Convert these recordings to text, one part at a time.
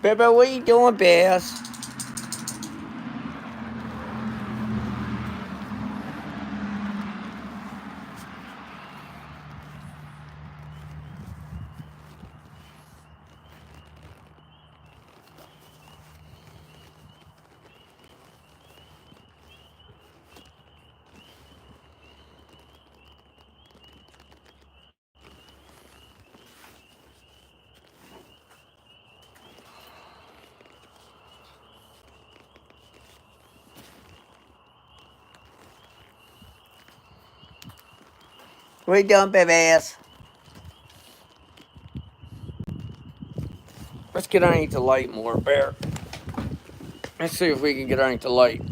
Baby, what you doing, Bess? What you doing, baby ass? Let's get underneath the light more, Bear. Let's see if we can get underneath the light.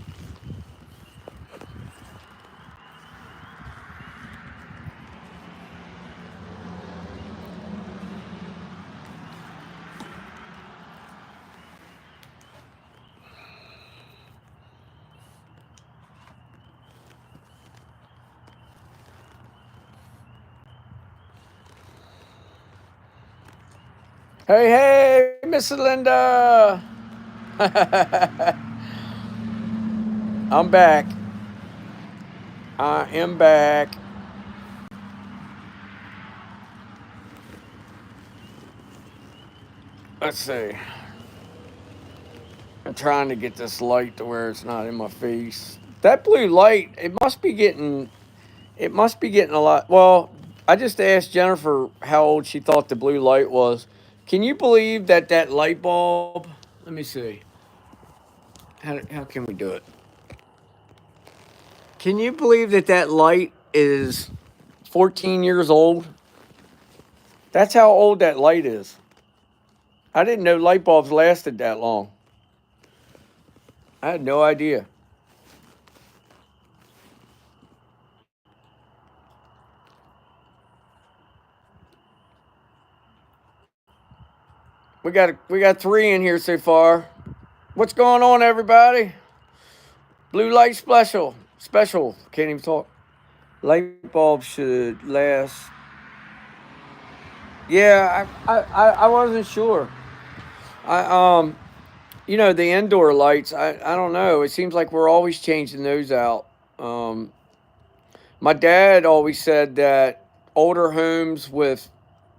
Hey, hey, Miss Linda. I'm back. I am back. Let's see. I'm trying to get this light to where it's not in my face. That blue light, it must be getting a lot. Well, I just asked Jennifer how old she thought the blue light was. Can you believe that that light bulb? Let me see. How can we do it? Can you believe that that light is 14 years old? That's how old that light is. I didn't know light bulbs lasted that long. I had no idea. We got three in here so far. What's going on, everybody? Blue light special. Can't even talk. Light bulbs should last. Yeah, I wasn't sure. I the indoor lights. I don't know. It seems like we're always changing those out. Um, my dad always said that older homes with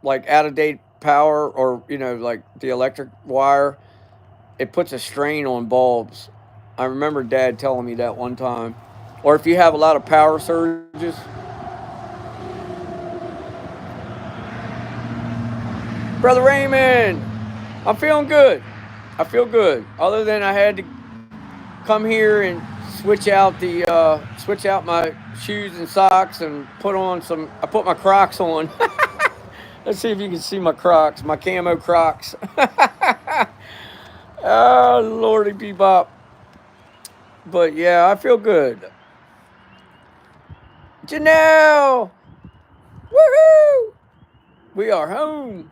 like out of date power or like the electric wire, it puts a strain on bulbs. I remember Dad telling me that one time. Or if you have a lot of power surges. Brother Raymond, I'm feeling good. I feel good. Other than I had to come here and switch out my shoes and socks and put on some. I put my Crocs on. Let's see if you can see my Crocs, my camo Crocs. Oh Lordy bebop. But yeah, I feel good. Janelle, woohoo! We are home.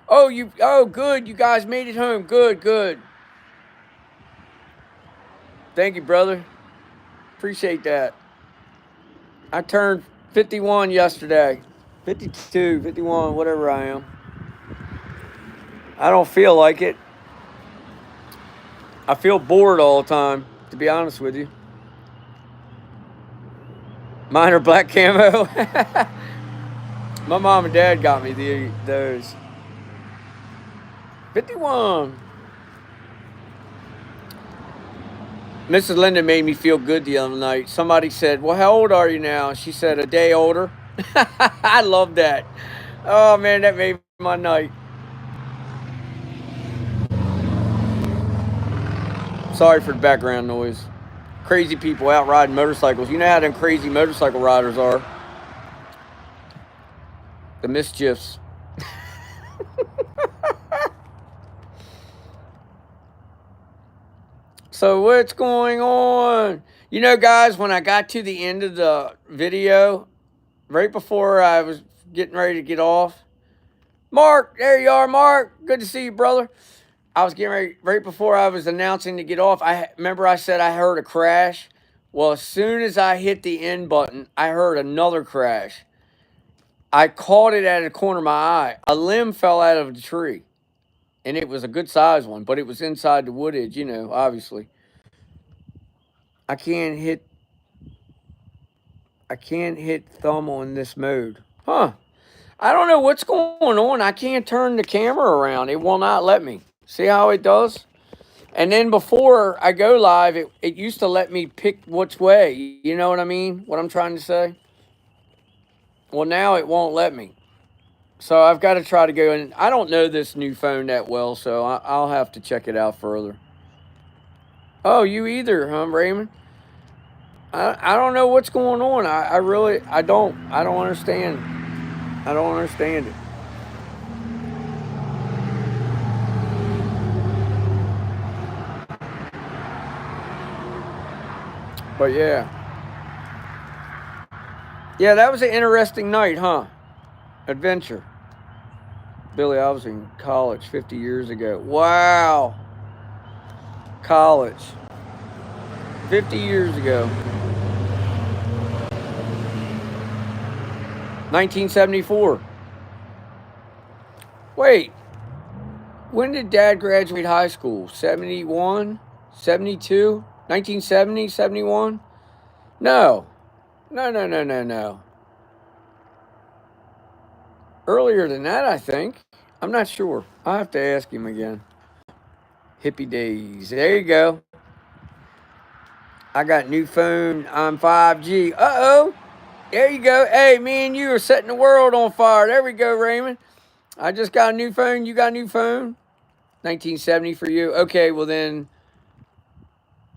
Oh good. You guys made it home. Good, good. Thank you, brother. Appreciate that. I turned 51 yesterday. 52, 51, whatever I am. I don't feel like it. I feel bored all the time, to be honest with you. Mine are black camo. My mom and dad got me those. 51. Mrs. Linda made me feel good the other night. Somebody said, "Well, how old are you now?" She said, "A day older." I love that. Oh, man, that made my night. Sorry for the background noise. Crazy people out riding motorcycles. You know how them crazy motorcycle riders are. The mischiefs. So what's going on? You know, guys, when I got to the end of the video, right before I was getting ready to get off, Mark, there you are, Mark. Good to see you, brother. I was getting ready, right before I was announcing to get off. I remember I said I heard a crash. Well, as soon as I hit the end button, I heard another crash. I caught it at the corner of my eye. A limb fell out of the tree and it was a good size one, but it was inside the wood edge. Obviously, I can't hit. I can't hit thumb on this mode. Huh? I don't know what's going on. I can't turn the camera around. It will not let me. See how it does? And then before I go live, it used to let me pick which way. You know what I mean? What I'm trying to say? Well, now it won't let me. So I've got to try to go in. I don't know this new phone that well, so I'll have to check it out further. Oh, you either, huh, Raymond? I don't know what's going on. I really I don't understand. I don't understand it. But yeah. Yeah, that was an interesting night, huh? Adventure. Billy, I was in college 50 years ago. Wow. College. 50 years ago. 1974. Wait, when did Dad graduate high school? 71? 72? 1970? 71? No. No, no, no, no, no. Earlier than that, I think. I'm not sure. I'll have to ask him again. Hippie days. There you go. I got new phone. I'm 5G. Uh-oh. There you go. Hey, me and you are setting the world on fire. There we go, Raymond. I just got a new phone. You got a new phone? 1970 for you. Okay, well then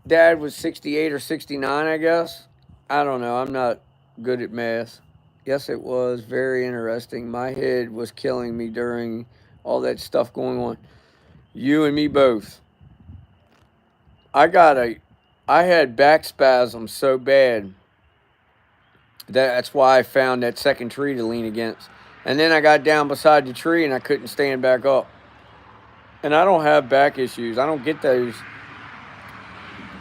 Dad was 68 or 69, I guess. I don't know. I'm not good at math. Yes, it was very interesting. My head was killing me during all that stuff going on. You and me both. I got a I had back spasms so bad. That's why I found that second tree to lean against. And then I got down beside the tree and I couldn't stand back up. And I don't have back issues. I don't get those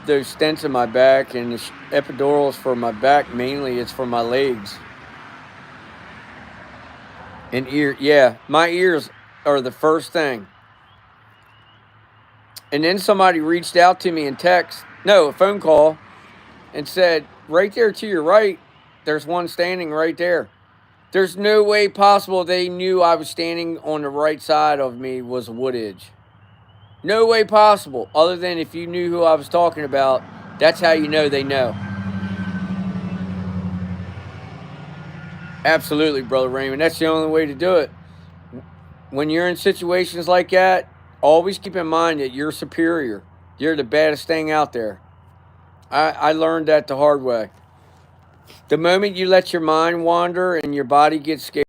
stents in my back and the epidurals for my back. Mainly it's for my legs and ear. Yeah, my ears are the first thing. And then somebody reached out to me in text, no, a phone call, and said, right there to your right, there's one standing right there. There's no way possible they knew I was standing on the right side of me was a wood edge. No way possible, other than if you knew who I was talking about, that's how you know they know. Absolutely, Brother Raymond. That's the only way to do it. When you're in situations like that, always keep in mind that you're superior. You're the baddest thing out there. I learned that the hard way. The moment you let your mind wander and your body gets scared,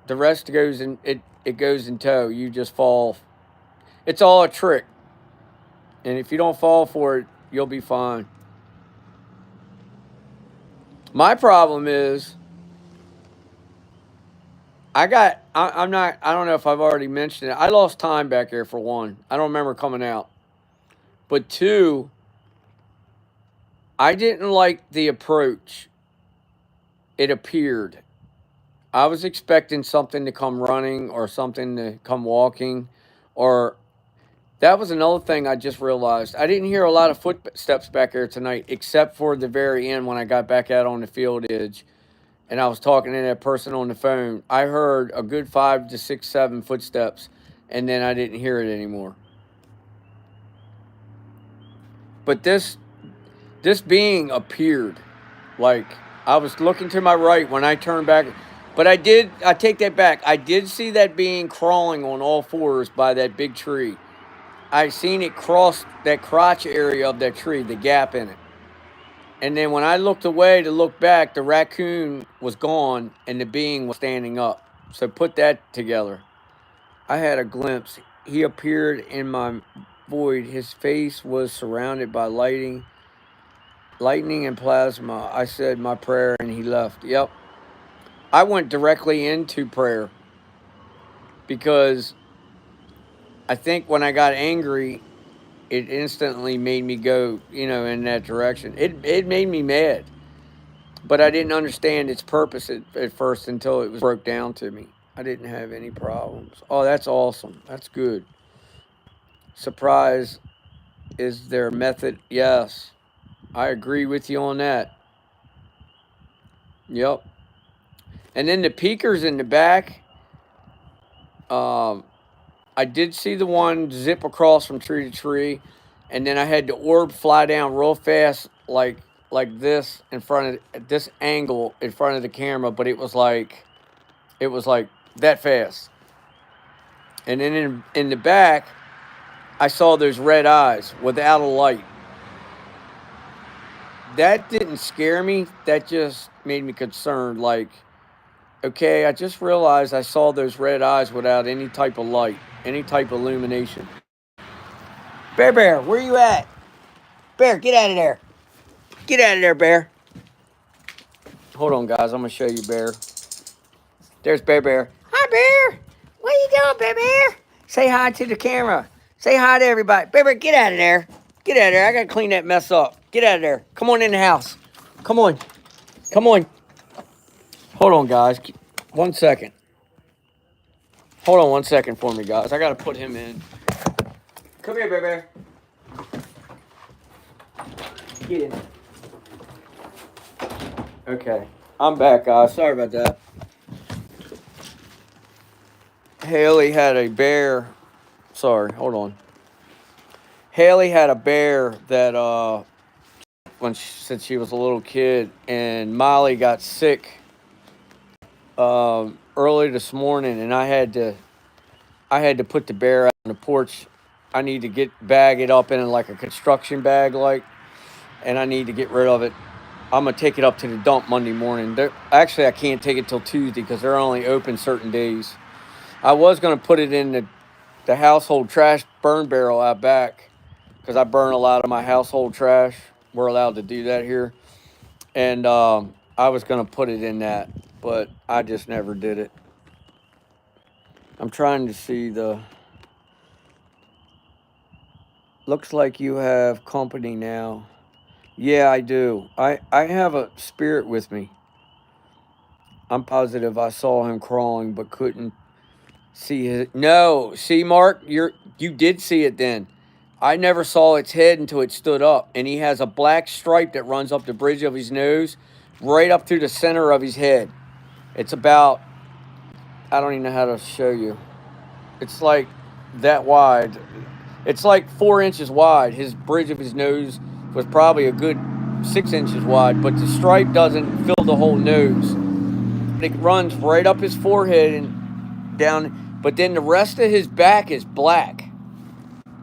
the rest goes in it goes in tow. You just fall. It's all a trick. And if you don't fall for it, you'll be fine. My problem is I'm not I don't know if I've already mentioned it. I lost time back there for one. I don't remember coming out. But two, I didn't like the approach. It appeared. I was expecting something to come running or something to come walking, or that was another thing I just realized. I didn't hear a lot of footsteps back there tonight, except for the very end when I got back out on the field edge and I was talking to that person on the phone. I heard a good 5 to 6, 7 footsteps, and then I didn't hear it anymore. But this being appeared, like I was looking to my right when I turned back. But I take that back. I did see that being crawling on all fours by that big tree. I seen it cross that crotch area of that tree, the gap in it. And then when I looked away to look back, the raccoon was gone and the being was standing up. So put that together. I had a glimpse. He appeared in my void. His face was surrounded by lightning and plasma. I said my prayer and he left. Yep. I went directly into prayer because I think when I got angry, it instantly made me go, in that direction. It made me mad, but I didn't understand its purpose at first until it was broke down to me. I didn't have any problems. Oh, that's awesome. That's good. Surprise is their method. Yes, I agree with you on that. Yep. And then the peekers in the back. Um, I did see the one zip across from tree to tree, and then I had the orb fly down real fast, like this in front of this angle in front of the camera. But it was like that fast. And then in the back, I saw those red eyes without a light. That didn't scare me. That just made me concerned. Like, okay, I just realized I saw those red eyes without any type of light, any type of illumination. Bear, where you at? Bear, get out of there. Get out of there, Bear. Hold on, guys. I'm going to show you Bear. There's Bear. Hi, Bear. What are you doing, Bear? Say hi to the camera. Say hi to everybody. Bear, get out of there. Get out of there. I got to clean that mess up. Get out of there. Come on in the house. Come on. Come on. Hold on, guys. 1 second. Hold on 1 second for me, guys. I got to put him in. Come here, Bear. Get in. Okay. I'm back, guys. Sorry about that. Haley had a bear. Sorry, hold on. Haley had a bear that since she was a little kid, and Molly got sick early this morning, and I had to put the bear out on the porch. I need to bag it up in like a construction bag, and I need to get rid of it. I'm gonna take it up to the dump Monday morning. Actually, I can't take it till Tuesday because they're only open certain days. I was gonna put it in the household trash burn barrel out back because I burn a lot of my household trash. We're allowed to do that here. And I was going to put it in that, but I just never did it. I'm trying to see looks like you have company now. Yeah, I do. I have a spirit with me. I'm positive I saw him crawling but couldn't see it. No, see, Mark, you did see it then. I never saw its head until it stood up, and he has a black stripe that runs up the bridge of his nose, right up through the center of his head. It's about, I don't even know how to show you. It's like that wide. It's like 4 inches wide. His bridge of his nose was probably a good 6 inches wide, but the stripe doesn't fill the whole nose. It runs right up his forehead and down, but then the rest of his back is black.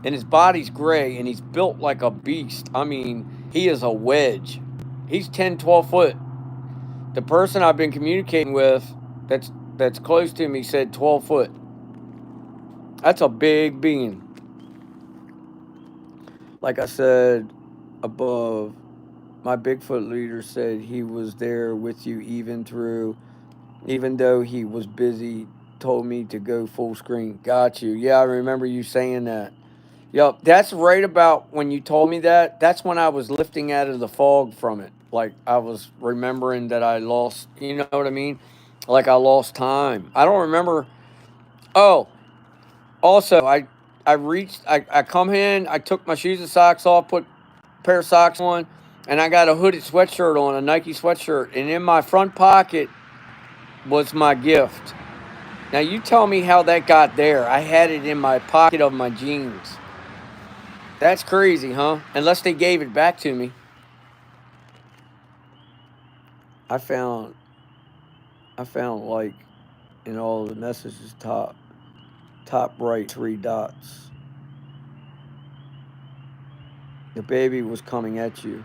And his body's gray, and he's built like a beast. I mean, he is a wedge. He's 10, 12 foot. The person I've been communicating with that's close to me said 12 foot. That's a big being. Like I said above, my Bigfoot leader said he was there with you even though he was busy, told me to go full screen. Got you. Yeah, I remember you saying that. Yep, that's right about when you told me that. That's when I was lifting out of the fog from it. Like I was remembering that I lost, you know what I mean? Like I lost time. I don't remember. Oh, also, I come in, I took my shoes and socks off, put a pair of socks on, and I got a hooded sweatshirt on, a Nike sweatshirt. And in my front pocket was my gift. Now you tell me how that got there. I had it in my pocket of my jeans. That's crazy, huh? Unless they gave it back to me. I found like in all the messages top right 3 dots. The baby was coming at you.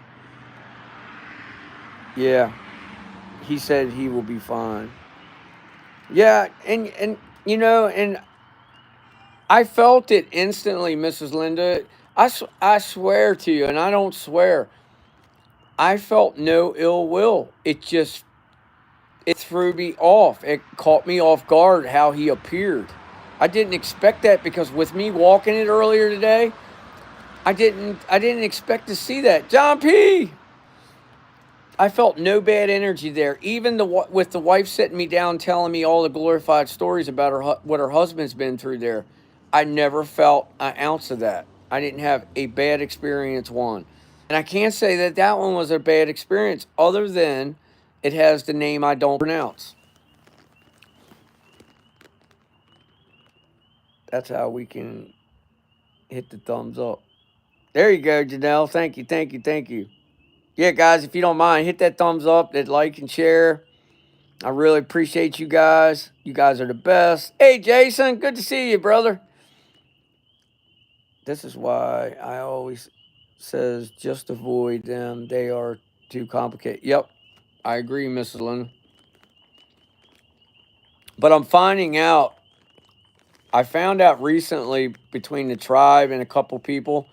Yeah. He said he will be fine. Yeah, and and I felt it instantly, Mrs. Linda. I swear to you, and I don't swear. I felt no ill will. It threw me off. It caught me off guard how he appeared. I didn't expect that because with me walking it earlier today, I didn't expect to see that. John P. I felt no bad energy there. Even with the wife sitting me down telling me all the glorified stories about what her husband's been through there. I never felt an ounce of that. I didn't have a bad experience one. And I can't say that that one was a bad experience other than it has the name I don't pronounce. That's how we can hit the thumbs up. There you go, Janelle. Thank you, thank you, thank you. Yeah, guys, if you don't mind, hit that thumbs up, that like and share. I really appreciate you guys. You guys are the best. Hey, Jason, good to see you, brother. This is why I always says just avoid them. They are too complicated. Yep, I agree, Mrs. Lynn. But I'm finding out. I found out recently between the tribe and a couple people,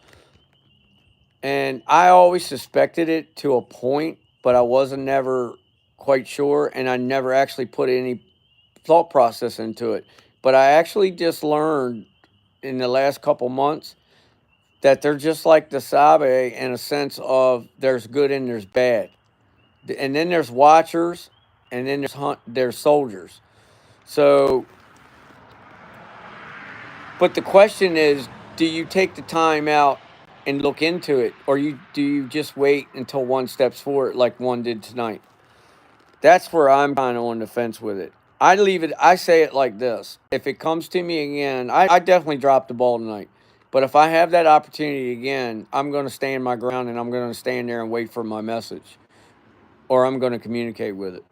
and I always suspected it to a point, but I wasn't never quite sure, and I never actually put any thought process into it. But I actually just learned in the last couple months that they're just like the Sabe in a sense of there's good and there's bad, and then there's watchers, and then there's soldiers. So, but the question is, do you take the time out and look into it, or do you just wait until one steps forward like one did tonight? That's where I'm kind of on the fence with it. I leave it. I say it like this: if it comes to me again, I definitely dropped the ball tonight. But if I have that opportunity again, I'm going to stand my ground and I'm going to stand there and wait for my message, or I'm going to communicate with it.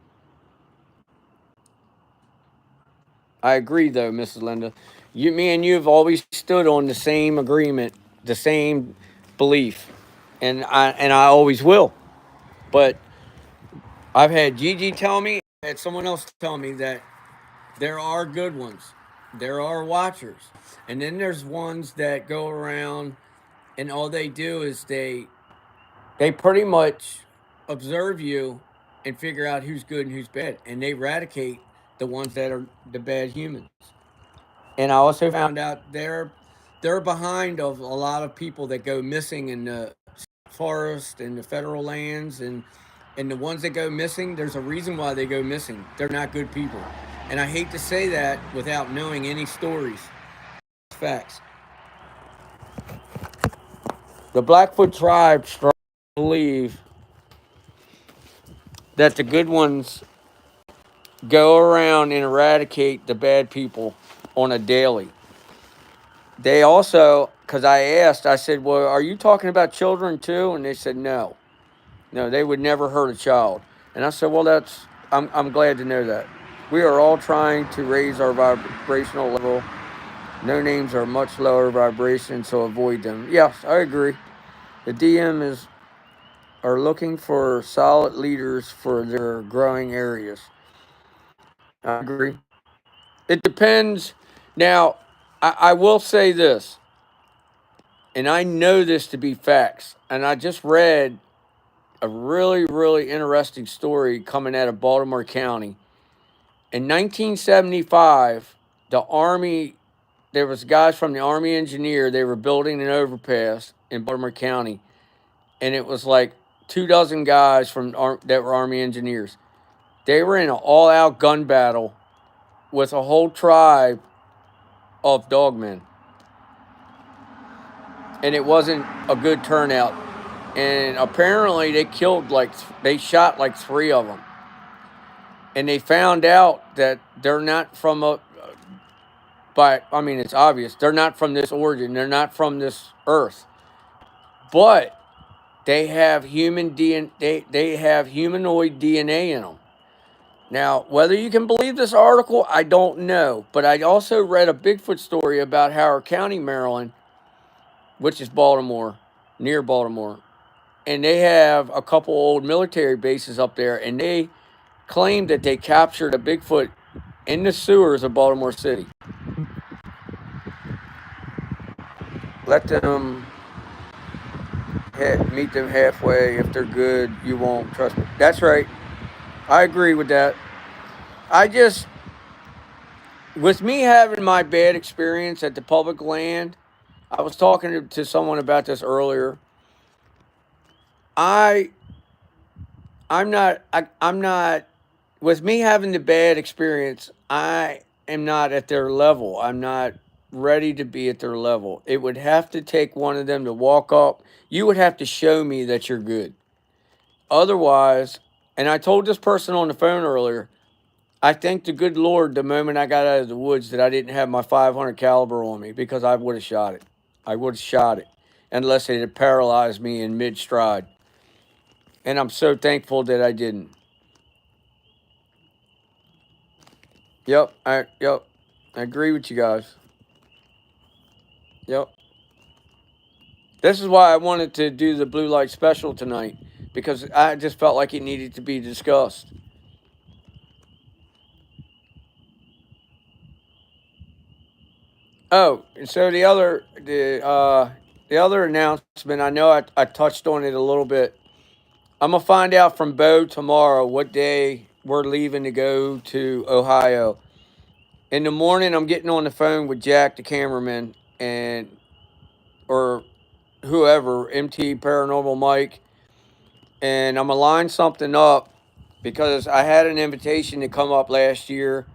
I agree, though, Mrs. Linda. Me and you have always stood on the same agreement, the same belief, and I always will. But I've had Gigi tell me, I had someone else tell me that there are good ones, there are watchers, and then there's ones that go around and all they do is they pretty much observe you and figure out who's good and who's bad, and they eradicate the ones that are the bad humans. And I also found out they're behind of a lot of people that go missing in the forest and the federal lands, and the ones that go missing, there's a reason why they go missing. They're not good people. And I hate to say that without knowing any stories. Facts. The Blackfoot tribe strongly believe that the good ones go around and eradicate the bad people on a daily. They also, because I asked, I said, well, are you talking about children too? And they said, no. No, they would never hurt a child. And I said, well, I'm glad to know that. We are all trying to raise our vibrational level. No names are much lower vibration, so avoid them. Yes, I agree. The DM are looking for solid leaders for their growing areas. I agree. It depends. Now, I will say this, and I know this to be facts, and I just read a really, really interesting story coming out of Baltimore County. In 1975, the Army, there was guys from the Army engineer, they were building an overpass in Baltimore County, and it was like 2 dozen guys that were Army engineers. They were in an all-out gun battle with a whole tribe of dogmen, and it wasn't a good turnout. And apparently, they shot like three of them, and they found out that they're not from a. But I mean, it's obvious they're not from this origin. They're not from this earth, but they have human DNA. They have humanoid DNA in them. Now, whether you can believe this article, I don't know. But I also read a Bigfoot story about Howard County, Maryland, which is Baltimore, near Baltimore. And they have a couple old military bases up there. And they claim that they captured a Bigfoot in the sewers of Baltimore City. Let them meet them halfway. If they're good, you won't trust me. That's right. I agree with that. I just, with me having my bad experience at the public land, I was talking to someone about this earlier. I I'm not with me having the bad experience. I am not at their level. I'm not ready to be at their level. It would have to take one of them to walk up. You would have to show me that you're good. Otherwise, and I told this person on the phone earlier, I thank the good Lord the moment I got out of the woods that I didn't have my 500 caliber on me because I would have shot it. I would have shot it unless it had paralyzed me in mid stride. And I'm so thankful that I didn't. Yep. I agree with you guys. Yep. This is why I wanted to do the blue light special tonight because I just felt like it needed to be discussed. Oh, and so the other announcement, I know I touched on it a little bit. I'm gonna find out from Bo tomorrow what day we're leaving to go to Ohio. In the morning, I'm getting on the phone with Jack, the cameraman, and or whoever, MT Paranormal Mike, and I'm gonna line something up because I had an invitation to come up last year,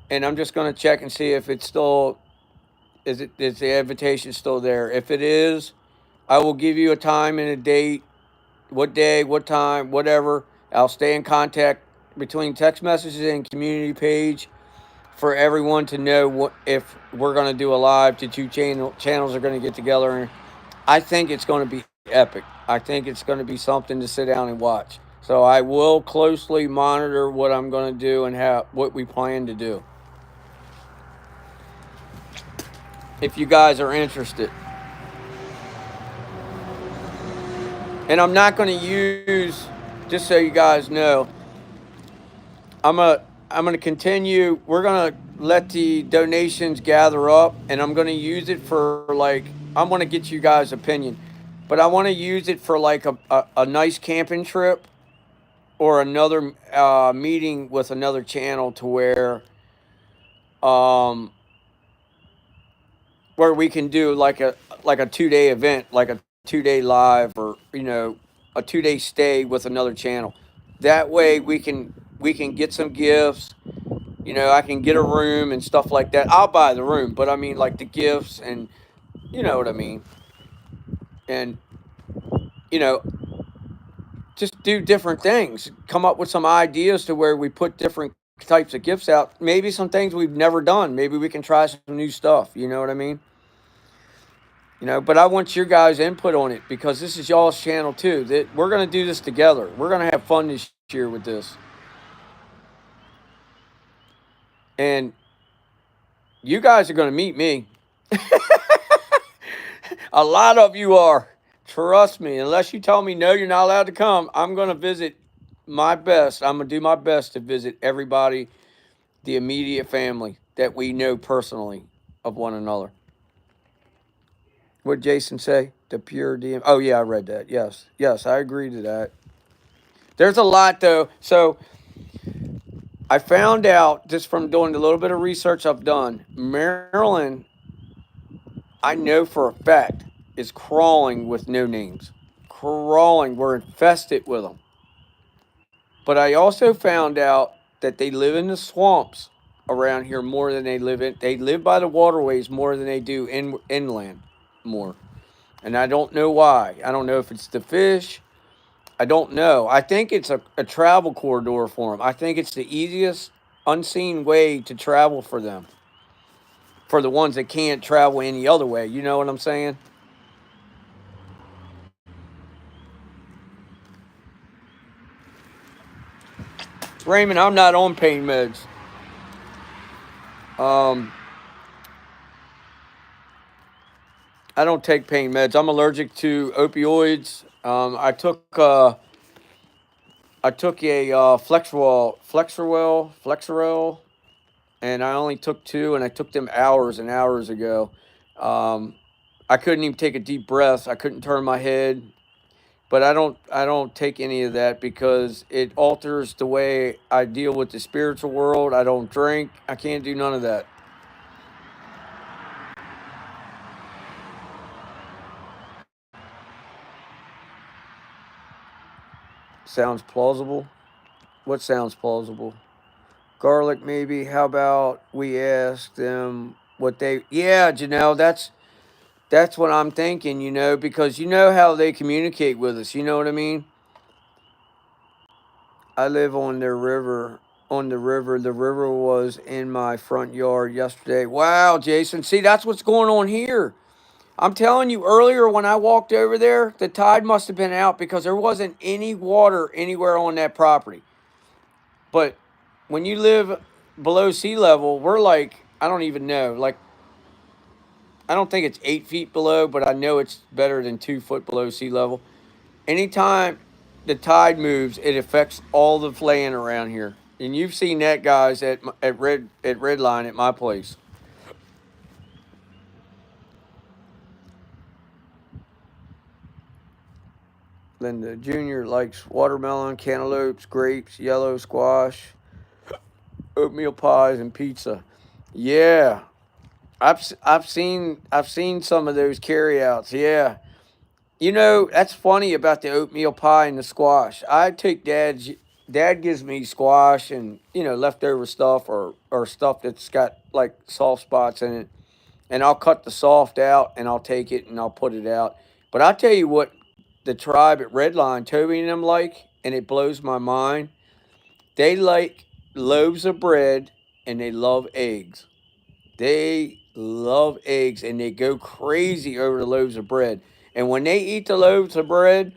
and I'm just gonna check and see if it's still is the invitation still there. If it is, I will give you a time and a date, what day, what time, whatever. I'll stay in contact between text messages and community page for everyone to know what if we're going to do a live. The channels are going to get together, and I think it's going to be epic. I think it's going to be something to sit down and watch. So I will closely monitor what I'm going to do and how what we plan to do. If you guys are interested, and I'm not going to use, just so you guys know, I'm a I'm gonna continue. We're gonna let the donations gather up, and I'm gonna use it for like I'm gonna get you guys' opinion, but I want to use it for like a nice camping trip or another meeting with another channel to um where we can do like a 2 day event, like a 2 day live, or a 2 day stay with another channel. That way we can get some gifts. I can get a room and stuff like that. I'll buy the room, but I mean like the gifts and you know what I mean. And you know, just do different things. Come up with some ideas to where we put different types of gifts out. Maybe some things we've never done. Maybe we can try some new stuff. You know what I mean? But I want your guys' input on it because this is y'all's channel too. That we're gonna do this together. We're gonna have fun this year with this. And you guys are gonna meet me. A lot of you are. Trust me. Unless you tell me no, you're not allowed to come, I'm going to visit my best. I'm going to do my best to visit everybody, the immediate family that we know personally of one another. What did Jason say? The pure DM. Oh, yeah, I read that. Yes, I agree to that. There's a lot, though. So I found out just from doing a little bit of research I've done, Maryland, I know for a fact, is crawling with no names. Crawling. We're infested with them. But I also found out that they live in the swamps around here more than they live by the waterways more than they do inland more. And I don't know why. I don't know if it's the fish. I don't know. I think it's a travel corridor for them. I think it's the easiest unseen way to travel for them. For the ones that can't travel any other way. You know what I'm saying? Raymond, I'm not on pain meds. Um, I don't take pain meds. I'm allergic to opioids. I took a Flexerwell, and I only took two, and I took them hours and hours ago. Um, I couldn't even take a deep breath. I couldn't turn my head, but I don't take any of that because it alters the way I deal with the spiritual world. I don't drink. I can't do none of that. Sounds plausible. What sounds plausible? Garlic, maybe. How about we ask them? what they, yeah, Janelle, that's what I'm thinking, because you know how they communicate with us. You know what I mean? I live on the river. On the river. The river was in my front yard yesterday. Wow, Jason. See, that's what's going on here. I'm telling you, earlier when I walked over there, the tide must have been out because there wasn't any water anywhere on that property. But when you live below sea level, we're like, I don't even know. Like, I don't think it's 8 feet below, but I know it's better than 2 foot below sea level. Anytime the tide moves, it affects all the land around here. And you've seen that, guys, at Red Line at my place. Linda Jr. likes watermelon, cantaloupes, grapes, yellow squash, oatmeal pies, and pizza. Yeah, I've seen some of those carryouts. Yeah, that's funny about the oatmeal pie and the squash. I take dad gives me squash and leftover stuff or stuff that's got like soft spots in it, and I'll cut the soft out and I'll take it and I'll put it out. But I tell you what, the tribe at Redline, Toby and them like, and it blows my mind. They like loaves of bread and they love eggs. They love eggs and they go crazy over the loaves of bread. And when they eat the loaves of bread,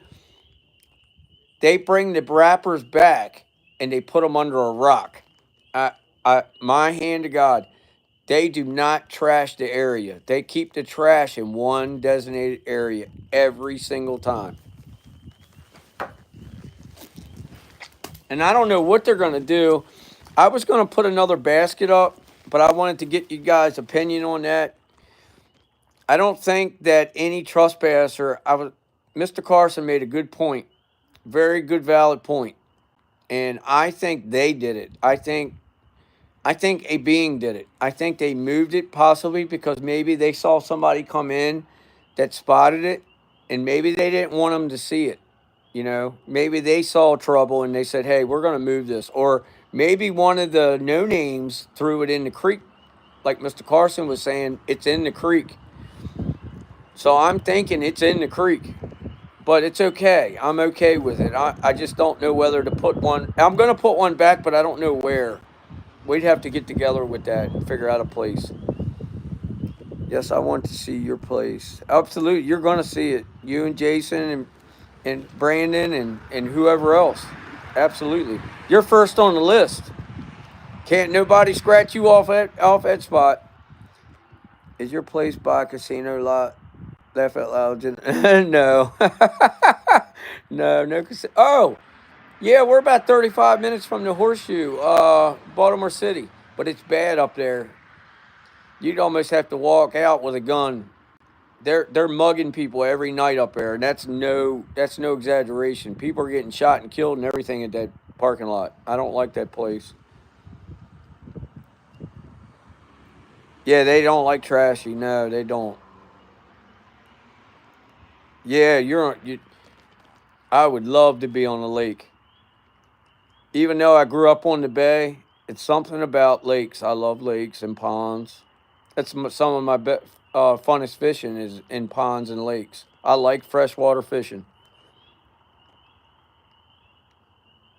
they bring the wrappers back and they put them under a rock. I, my hand to God, they do not trash the area. They keep the trash in one designated area every single time. And I don't know what they're going to do. I was going to put another basket up, but I wanted to get you guys' opinion on that. I don't think that any trespasser. Mr. Carson made a good point, very good, valid point, and I think they did it. I think a being did it. I think they moved it possibly because maybe they saw somebody come in that spotted it, and maybe they didn't want them to see it. Maybe they saw trouble and they said, "Hey, we're going to move this," or maybe one of the no names threw it in the creek, like Mr. Carson was saying. It's in the creek, so I'm thinking it's in the creek. But it's okay. I'm okay with it. I just don't know whether to put one. I'm going to put one back, but I don't know where. We'd have to get together with that and figure out a place. Yes, I want to see your place. Absolutely. You're going to see it. You and Jason and Brandon and whoever else. Absolutely. You're first on the list. Can't nobody scratch you off that spot. Is your place by a casino lot? Laugh out loud. No. No casino. Oh, yeah, we're about 35 minutes from the Horseshoe, Baltimore City. But it's bad up there. You'd almost have to walk out with a gun. They're mugging people every night up there, and that's no exaggeration. People are getting shot and killed and everything at that parking lot. I don't like that place. Yeah, they don't like trashy. No, they don't. Yeah, I would love to be on a lake. Even though I grew up on the bay, it's something about lakes. I love lakes and ponds. Some of my funnest fishing is in ponds and lakes. I like freshwater fishing.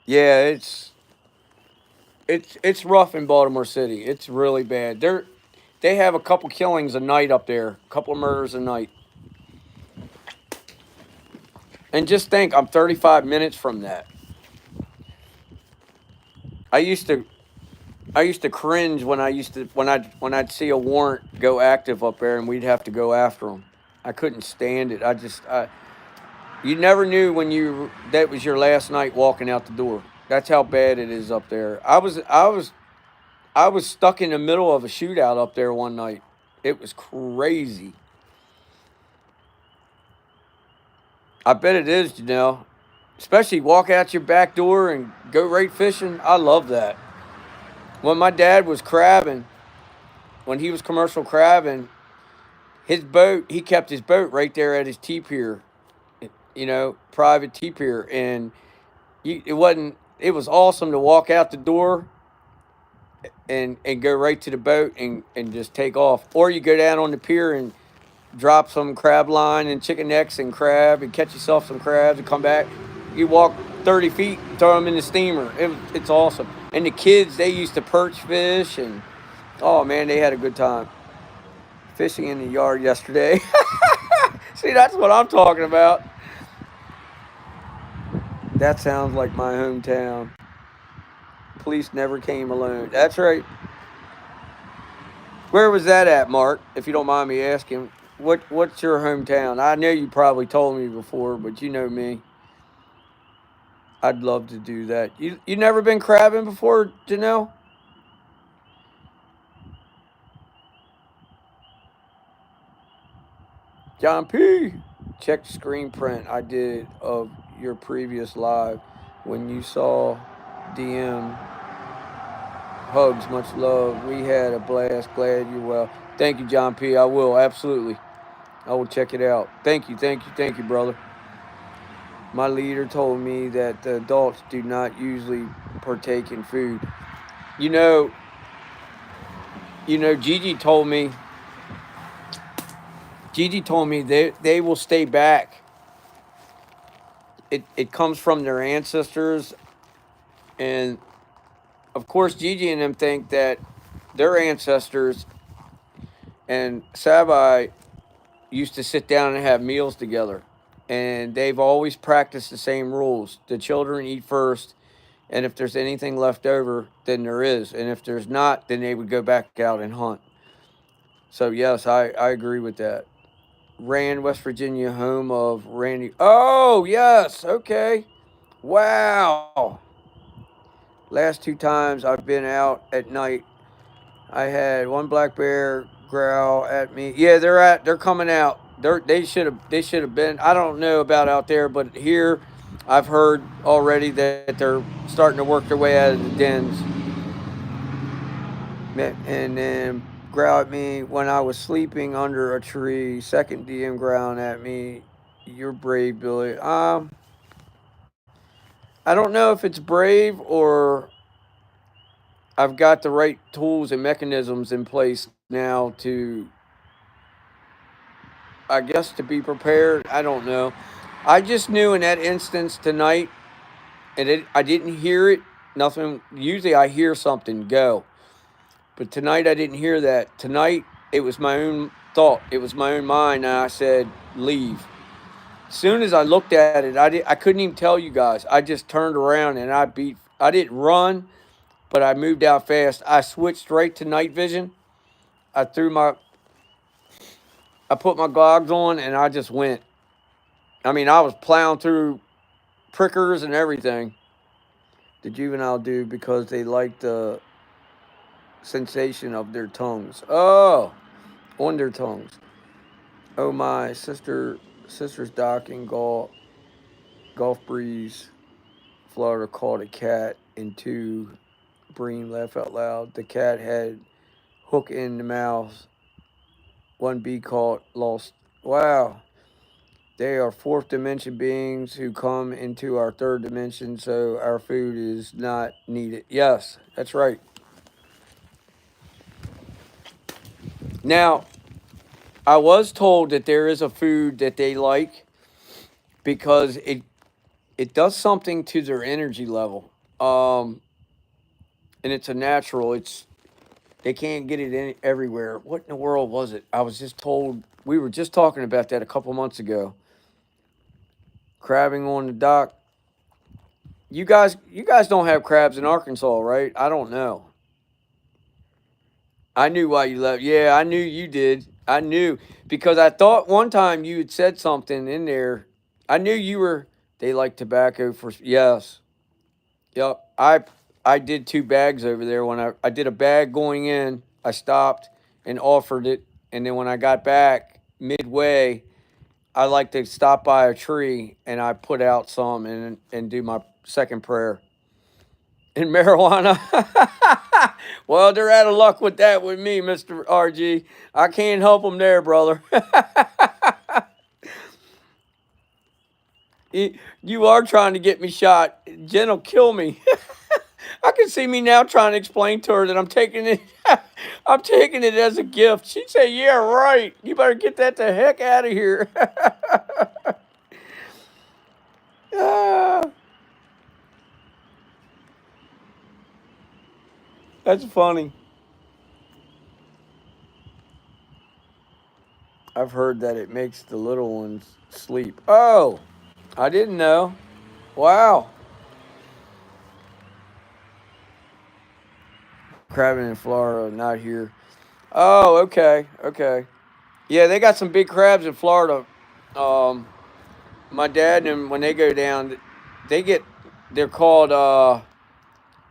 Yeah, it's rough in Baltimore City. It's really bad. They have a couple killings a night up there, a couple of murders a night. And just think, I'm 35 minutes from that. I used to I used to cringe when I'd see a warrant go active up there and we'd have to go after them. I couldn't stand it. You never knew when that was your last night walking out the door. That's how bad it is up there. I was stuck in the middle of a shootout up there one night. It was crazy. I bet it is, Especially walk out your back door and go right fishing. I love that. When my dad was crabbing, when he was commercial crabbing, he kept his boat right there at his T pier, private T pier, and it was awesome to walk out the door and go right to the boat and just take off. Or you go down on the pier and drop some crab line and chicken necks and crab and catch yourself some crabs and come back. You walk 30 feet, throw them in the steamer. It's awesome. And the kids, they used to perch fish and oh man, they had a good time fishing in the yard yesterday. See, that's what I'm talking about. That sounds like my hometown. Police never came alone. That's right. Where was that at, Mark? If you don't mind me asking, what's your hometown? I know you probably told me before, but you know me. I'd love to do that. You never been crabbing before, Janelle? John P. Check the screen print I did of your previous live when you saw DM. Hugs, much love. We had a blast. Glad you're well. Thank you, John P. I will absolutely. I will check it out. Thank you, brother. My leader told me that the adults do not usually partake in food. You know, Gigi told me. Gigi told me they will stay back. It comes from their ancestors, and of course, Gigi and them think that their ancestors and Sabai used to sit down and have meals together, and they've always practiced the same rules. The children eat first, and if there's anything left over, then there is, and if there's not, then they would go back out and hunt. So yes, I agree with that. Rand, West Virginia, home of Randy. Oh yes, okay. Wow. Last two times I've been out at night, I had one black bear growl at me. Yeah, they're coming out. They should have been. I don't know about out there, but here I've heard already that they're starting to work their way out of the dens. And then growl at me when I was sleeping under a tree. Second DM growling at me. You're brave, Billy. I don't know if it's brave or I've got the right tools and mechanisms in place now to, I guess, to be prepared. I don't know. I just knew in that instance tonight, and I didn't hear it. Nothing. Usually I hear something go, but tonight I didn't hear that. Tonight it was my own thought. It was my own mind, and I said leave. As soon as I looked at it, I couldn't even tell you guys. I just turned around and I beat. I didn't run, but I moved out fast. I switched right to night vision. I threw my I put my goggles on and I just went. I mean, I was plowing through prickers and everything. The juvenile do because they like the sensation of their tongues. Oh, on their tongues. Oh my sister's docking Gulf Breeze, Florida caught a cat in two. Breen laugh out loud. The cat had hook in the mouth. One bee caught lost. Wow. They are fourth dimension beings who come into our third dimension, so our food is not needed. Yes, that's right. Now, I was told that there is a food that they like because it does something to their energy level. And it's a natural. It's they can't get it in everywhere. What in the world was it? I was just told we were just talking about that a couple months ago. Crabbing on the dock. You guys don't have crabs in Arkansas, right? I don't know. I knew why you left. Yeah, I knew you did. I knew because I thought one time you had said something in there. I knew you were. They like tobacco for yes. Yep. I did two bags over there when I did a bag going in. I stopped and offered it, and then when I got back midway, I like to stop by a tree and I put out some and do my second prayer. In marijuana. Well, they're out of luck with that with me, Mr. RG. I can't help them there, brother. You are trying to get me shot. Jen will kill me. I can see me now trying to explain to her that I'm taking it. I'm taking it as a gift. She'd say, "Yeah, right. You better get that the heck out of here." Ah, that's funny. I've heard that it makes the little ones sleep. Oh, I didn't know. Wow. Crabbing in Florida, not here. Oh, okay, okay. Yeah, they got some big crabs in Florida. Um, my dad and them, when they go down, they get they're called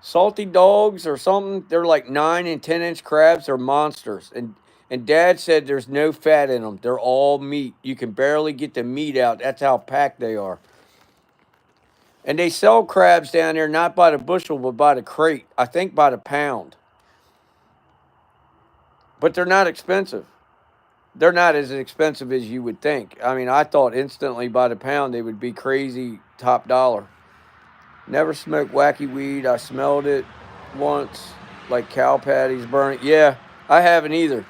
salty dogs or something. They're like 9 and 10 inch crabs. They're monsters. And Dad said there's no fat in them. They're all meat. You can barely get the meat out. That's how packed they are. And they sell crabs down there not by the bushel but by the crate. I think by the pound. But they're not expensive. They're not as expensive as you would think. I mean, I thought instantly by the pound they would be crazy top dollar. Never smoked wacky weed. I smelled it once, like cow patties burning. Yeah, I haven't either.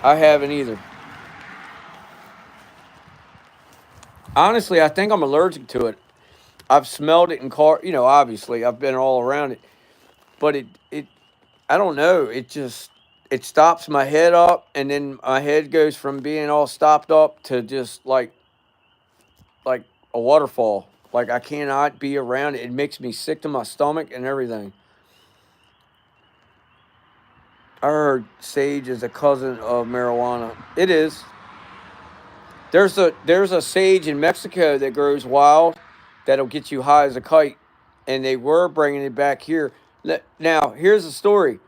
I haven't either. Honestly, I think I'm allergic to it. I've smelled it in car. Obviously, I've been all around it, but I don't know. It stops my head up, and then my head goes from being all stopped up to just like a waterfall. Like I cannot be around it. It makes me sick to my stomach and everything. I heard sage is a cousin of marijuana. It is. There's a sage in Mexico that grows wild that'll get you high as a kite, and they were bringing it back here. Now here's the story.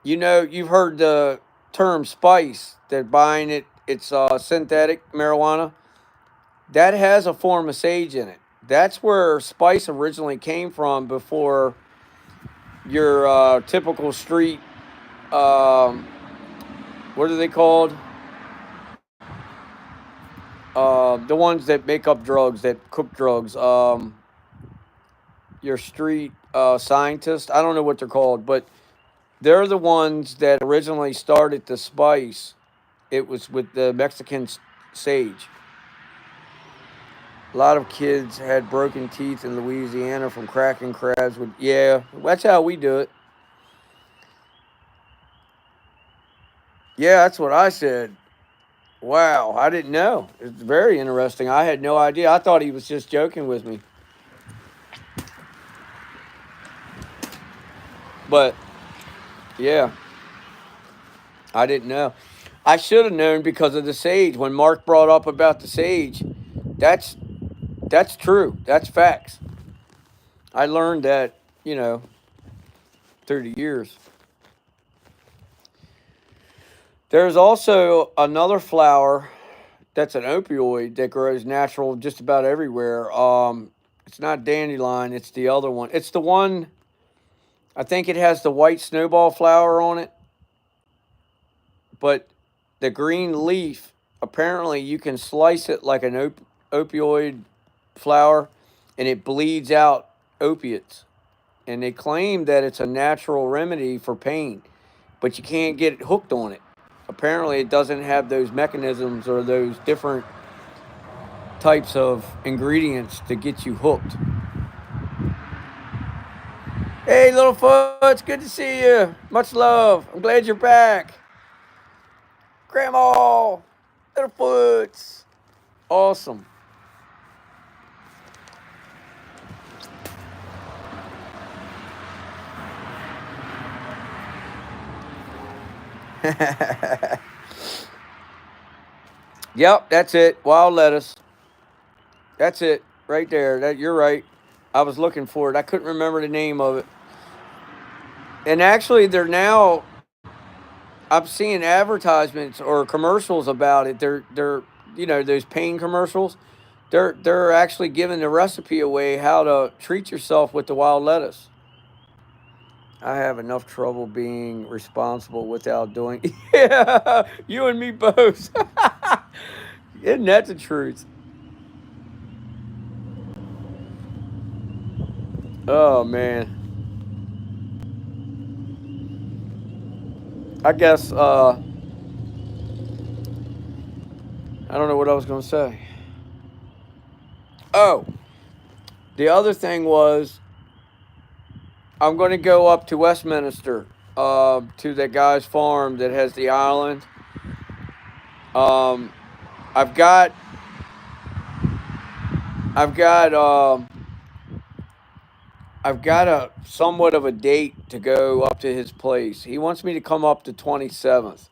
You've heard the term spice. They're buying it. It's synthetic marijuana that has a form of sage in it. That's where spice originally came from before your typical street. Um, what are they called? The ones that make up drugs, that cook drugs. Your street scientists. I don't know what they're called, but they're the ones that originally started the spice. It was with the Mexican sage. A lot of kids had broken teeth in Louisiana from cracking crabs. Yeah, that's how we do it. Yeah, that's what I said. Wow, I didn't know. It's very interesting. I had no idea. I thought he was just joking with me. But yeah, I didn't know. I should have known because of the sage. When Mark brought up about the sage, that's that's true. That's facts. I learned that, you know, through the years. There's also another flower that's an opioid that grows natural just about everywhere. It's not dandelion, it's the other one. It's the one I think it has the white snowball flower on it, but the green leaf, apparently you can slice it like an opioid flower and it bleeds out opiates. And they claim that it's a natural remedy for pain, but you can't get hooked on it. Apparently, it doesn't have those mechanisms or those different types of ingredients to get you hooked. Hey, Littlefoot, it's good to see you. Much love. I'm glad you're back. Grandma, Littlefoots. Awesome. Yep, that's it. Wild lettuce. That's it right there. That you're right. I was looking for it. I couldn't remember the name of it. And actually, they're now. I'm seeing advertisements or commercials about it. They're those pain commercials. They're actually giving the recipe away how to treat yourself with the wild lettuce. I have enough trouble being responsible without doing. Yeah, you and me both. Isn't that the truth? Oh man, I guess I don't know what I was gonna say. Oh, the other thing was I'm gonna go up to Westminster, to that guy's farm that has the island. Um, I've got I've got I've got a somewhat of a date to go up to his place. He wants me to come up the 27th,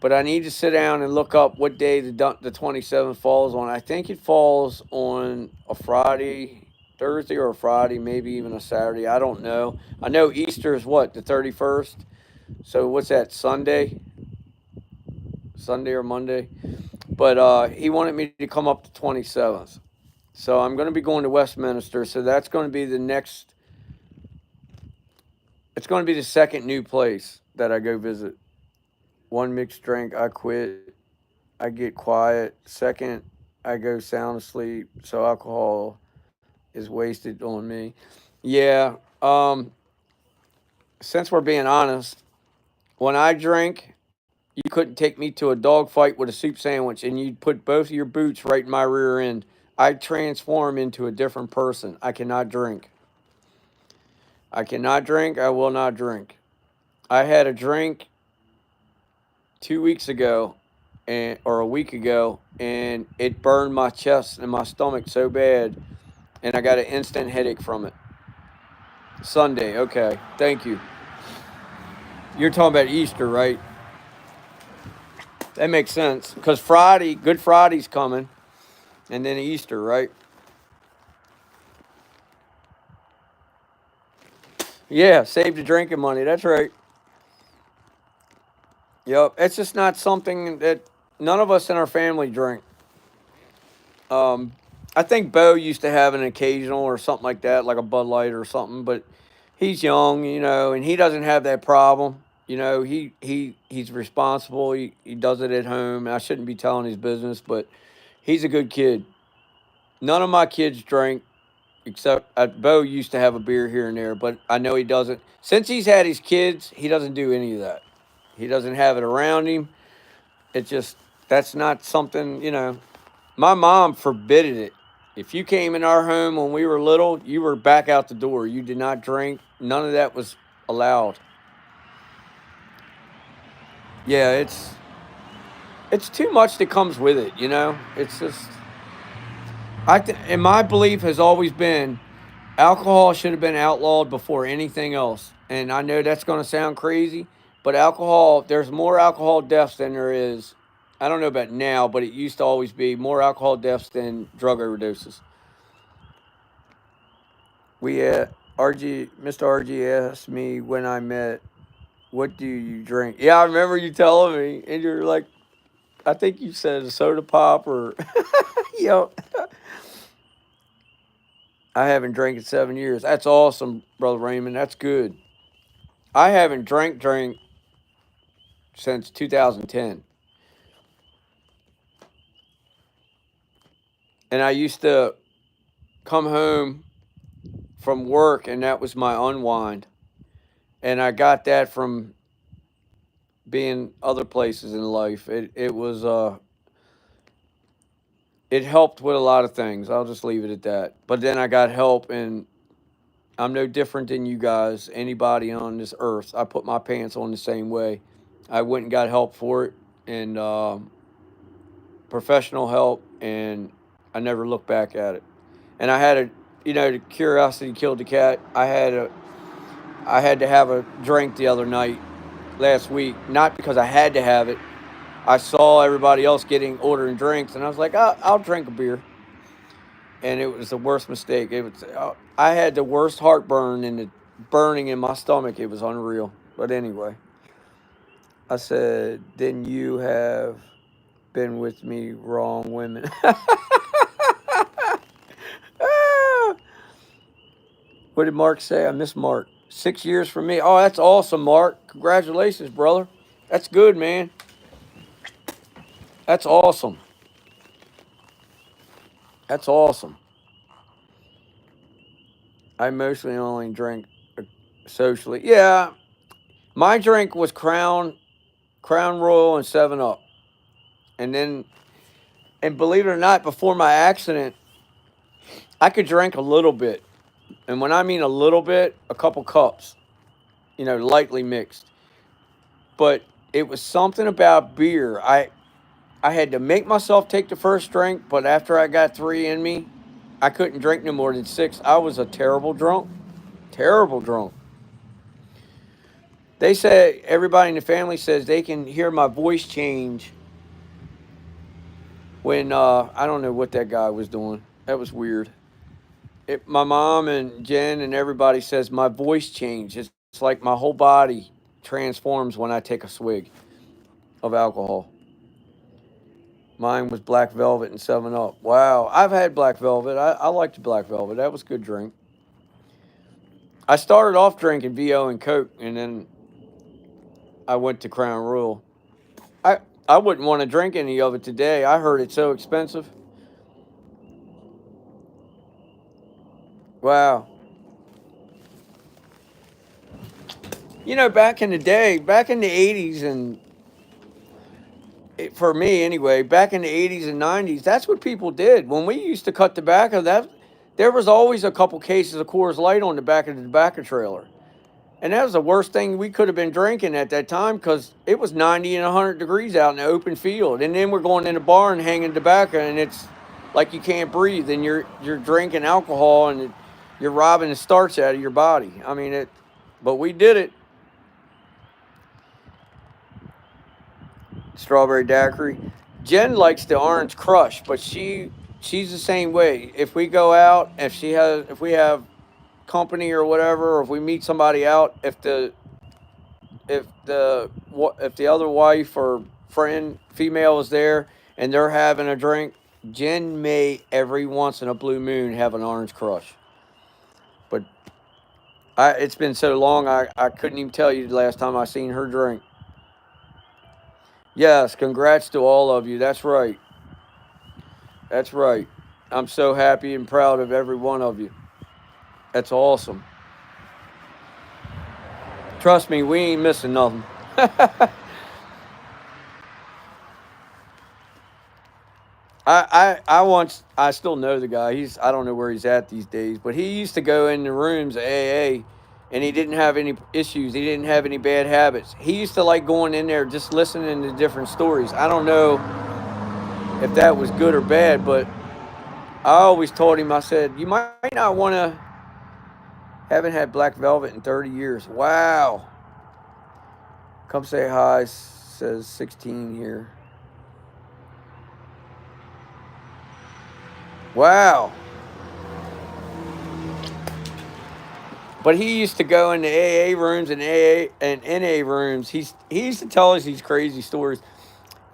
but I need to sit down and look up what day the 27th falls on. I think it falls on a Friday, Thursday or a Friday, maybe even a Saturday. I don't know. I know Easter is what, the 31st. So what's that, Sunday or Monday? But he wanted me to come up the 27th. So I'm going to be going to Westminster. So that's going to be the next. It's going to be the second new place that I go visit. One mixed drink, I quit. I get quiet. Second, I go sound asleep. So alcohol is wasted on me. Yeah. Since we're being honest, when I drink, you couldn't take me to a dog fight with a soup sandwich and you'd put both of your boots right in my rear end. I transform into a different person. I cannot drink. I cannot drink. I will not drink. I had a drink 2 weeks ago, or a week ago, and it burned my chest and my stomach so bad, and I got an instant headache from it. Sunday, okay, thank you. You're talking about Easter, right? That makes sense because Friday, Good Friday's coming, and then Easter, right? Yeah, save the drinking money. That's right. Yep, it's just not something that none of us in our family drink. Um, I think Bo used to have an occasional or something like that, like a Bud Light or something. But he's young, and he doesn't have that problem. He's responsible. He does it at home. I shouldn't be telling his business, but he's a good kid. None of my kids drink, except Bo used to have a beer here and there, but I know he doesn't. Since he's had his kids, he doesn't do any of that. He doesn't have it around him. It just that's not something. My mom forbidden it. If you came in our home when we were little, you were back out the door. You did not drink. None of that was allowed. Yeah, it's too much that comes with it. It's just and my belief has always been alcohol should have been outlawed before anything else. And I know that's going to sound crazy, but there's more alcohol deaths than there is. I don't know about now, but it used to always be more alcohol deaths than drug overdoses. We Mr. RG asked me when I met, "What do you drink?" Yeah, I remember you telling me, and you're like, I think you said a soda pop or, you know, I haven't drank in 7 years. That's awesome, brother Raymond. That's good. I haven't drank since 2010, and I used to come home from work, and that was my unwind, and I got that from being other places in life. It helped with a lot of things. I'll just leave it at that. But then I got help, and I'm no different than you guys, anybody on this earth. I put my pants on the same way. I went and got help for it, and professional help, and I never looked back at it. And the curiosity killed the cat. I had to have a drink the other night, last week, not because I had to have it. I saw everybody else ordering drinks, and I was like, I'll drink a beer. And it was the worst mistake. I had the worst heartburn and the burning in my stomach. It was unreal. But anyway, I said, then you have been with me, wrong women. Ah, what did Mark say? I miss Mark. 6 years for me. Oh, that's awesome, Mark. Congratulations, brother. That's good, man. That's awesome. That's awesome. I mostly only drink socially. Yeah, my drink was Crown Royal and 7 Up. And then, and believe it or not, before my accident, I could drink a little bit. And when I mean a little bit, a couple cups, lightly mixed. But it was something about beer. I had to make myself take the first drink, but after I got three in me, I couldn't drink no more than six. I was a terrible drunk. Terrible drunk. They say everybody in the family says they can hear my voice change when I don't know what that guy was doing. That was weird. My mom and Jen and everybody says my voice changed. It's like my whole body transforms when I take a swig of alcohol. Mine was Black Velvet and 7 Up. Wow, I've had Black Velvet. I liked Black Velvet. That was a good drink. I started off drinking VO and Coke, and then I went to Crown Royal. I I wouldn't want to drink any of it today. I heard it's so expensive. Wow. Back in the day, back in the 80s, and for me anyway, back in the 80s and 90s, that's what people did. When we used to cut tobacco, there was always a couple cases of Coors Light on the back of the tobacco trailer. And that was the worst thing we could have been drinking at that time because it was 90 and 100 degrees out in the open field. And then we're going in the bar and hanging tobacco, and it's like you can't breathe, and you're drinking alcohol, and you're robbing the starch out of your body. I mean, but we did it. Strawberry daiquiri. Jen likes the orange crush, but she's the same way. If we go out, if we have company or whatever, or if we meet somebody out, if the other wife or friend female is there and they're having a drink, Jen may every once in a blue moon have an orange crush. But it's been so long I couldn't even tell you the last time I seen her drink. Yes, congrats to all of you. That's right. That's right. I'm so happy and proud of every one of you. That's awesome. Trust me, we ain't missing nothing. I still know the guy. I don't know where he's at these days, but he used to go in the rooms at AA, and he didn't have any issues. He didn't have any bad habits. He used to like going in there just listening to different stories. I don't know if that was good or bad, but I always told him, I said, you might not want to, haven't had Black Velvet in 30 years. Wow. Come say hi, says 16 here. Wow. But he used to go into AA rooms and AA and NA rooms. He used to tell us these crazy stories.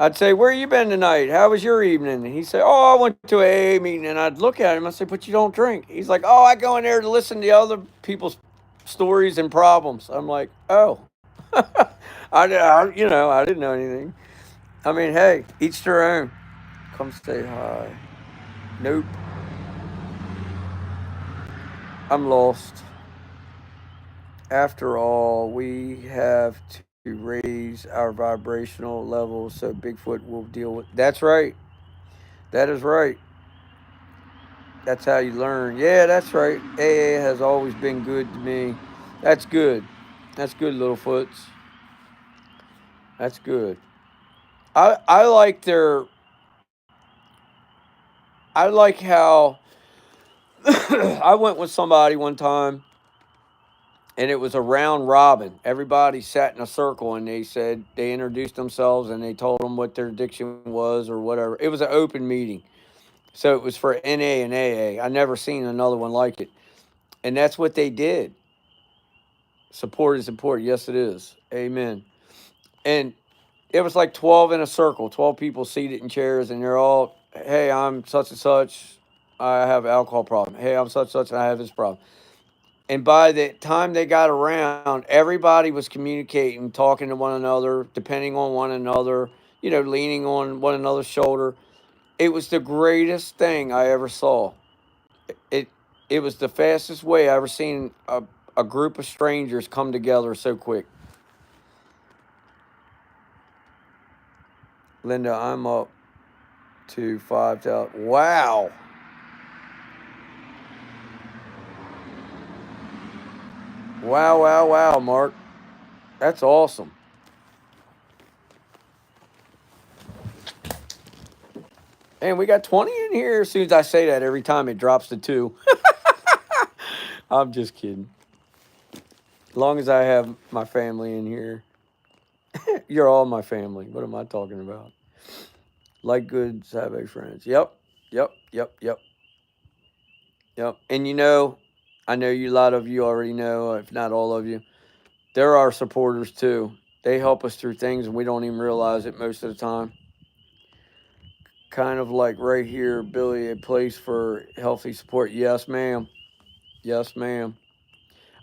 I'd say, "Where you been tonight? How was your evening?" And he'd say, "Oh, I went to an AA meeting." And I'd look at him. I say, "But you don't drink." He's like, "Oh, I go in there to listen to other people's stories and problems." I'm like, "Oh, I didn't know anything." I mean, hey, each their own. Come say hi. Nope, I'm lost. After all, we have to raise our vibrational levels so Bigfoot will deal with. That's right. That is right. That's how you learn. Yeah, that's right. AA has always been good to me. That's good. That's good, Littlefoots. That's good. I like their. I like how I went with somebody one time, and it was a round robin. Everybody sat in a circle, and they introduced themselves, and they told them what their addiction was or whatever. It was an open meeting, so it was for NA and AA. I never seen another one like it, and that's what they did. Support is important. Yes, it is. Amen. And it was like 12 in a circle, 12 people seated in chairs, and they're all, hey, I'm such and such. I have an alcohol problem. Hey, I'm such and such, and I have this problem. And by the time they got around, everybody was communicating, talking to one another, depending on one another, leaning on one another's shoulder. It was the greatest thing I ever saw. It. It was the fastest way I ever seen a group of strangers come together so quick. Linda, I'm up to 5,000. Wow. Wow, wow, wow, Mark. That's awesome. And we got 20 in here. As soon as I say that, every time it drops to 2. I'm just kidding. As long as I have my family in here, you're all my family. What am I talking about? Like good Saturday friends. Yep, yep, yep, yep, yep. And I know you. A lot of you already know, if not all of you. They're our supporters too. They help us through things, and we don't even realize it most of the time. Kind of like right here, Billy, a place for healthy support. Yes, ma'am. Yes, ma'am.